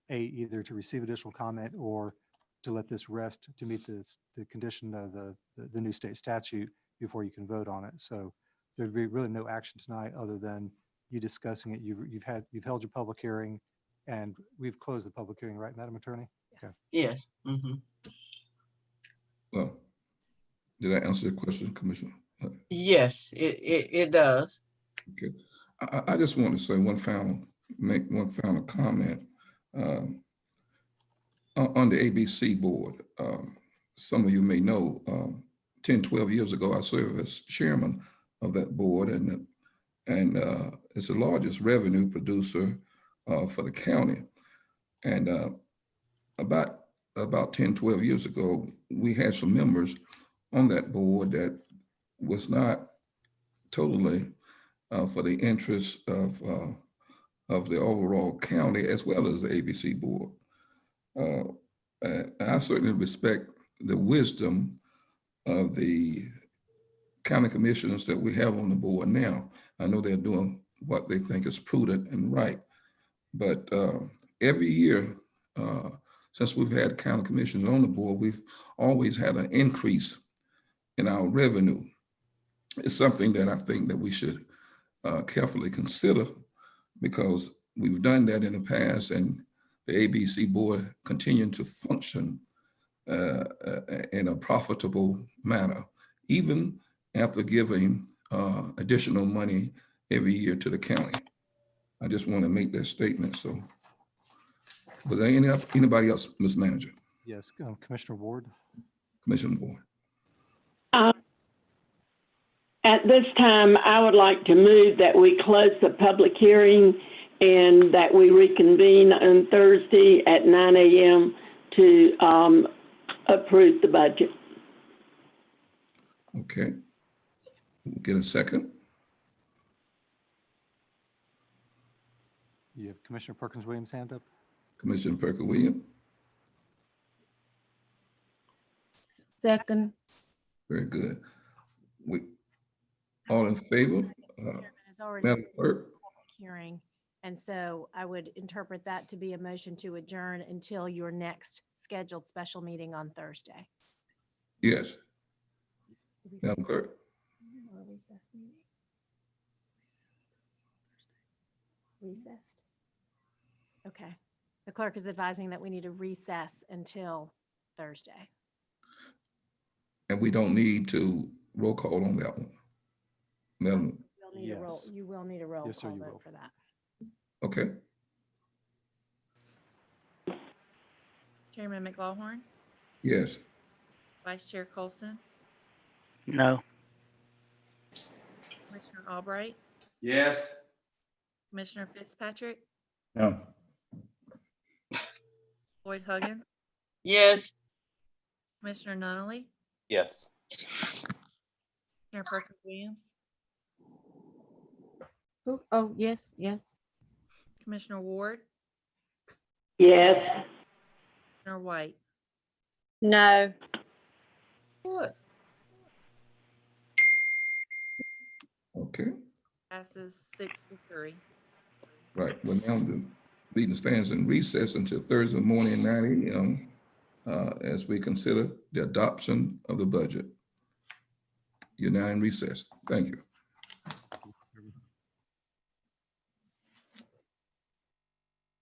either to receive additional comment or to let this rest to meet the condition of the new state statute before you can vote on it. So there'd be really no action tonight other than you discussing it. You've held your public hearing, and we've closed the public hearing, right, Madam Attorney? Yes. Okay. Yes. Mm-hmm. Well, did I answer the question, Commissioner? Yes, it does. Okay. I just want to say make one final comment. On the ABC board, some of you may know, 10, 12 years ago, I served as chairman of that board, and it's the largest revenue producer for the county. And about 10, 12 years ago, we had some members on that board that was not totally for the interests of the overall county as well as the ABC board. I certainly respect the wisdom of the county commissioners that we have on the board now. I know they're doing what they think is prudent and right, but every year since we've had county commissioners on the board, we've always had an increase in our revenue. It's something that I think that we should carefully consider, because we've done that in the past, and the ABC board continuing to function in a profitable manner, even after giving additional money every year to the county. I just want to make that statement. So, was there anybody else, Ms. Manager? Yes, Commissioner Ward. Commissioner Ward. At this time, I would like to move that we close the public hearing and that we reconvene on Thursday at 9 a.m. to approve the budget. Okay. Get a second. You have Commissioner Perkins Williams' hand up? Commissioner Perkins Williams. Second. Very good. We all in favor? Has already Madam Clerk? hearing. And so I would interpret that to be a motion to adjourn until your next scheduled special meeting on Thursday. Yes. Madam Clerk? Recessed. Okay. The clerk is advising that we need to recess until Thursday. And we don't need to roll call on that one. Madam, You'll need a roll, Yes. you will need a roll Yes, sir, call you will. vote for that. okay. Chairman McLaughlin, Yes. Vice Chair Colson, No. Commissioner Albright, Yes. Commissioner Fitzpatrick, No. Lloyd Huggins, Yes. Commissioner Nunley, Yes. Commissioner Perkins Williams, Who? Oh, yes, yes. Commissioner Ward, Yes. Commissioner White. No. Okay. Passes 6-3. Right. Well, now the meeting stands in recess until Thursday morning, 9 a.m. As we consider the adoption of the budget. You're now in recess. Thank you.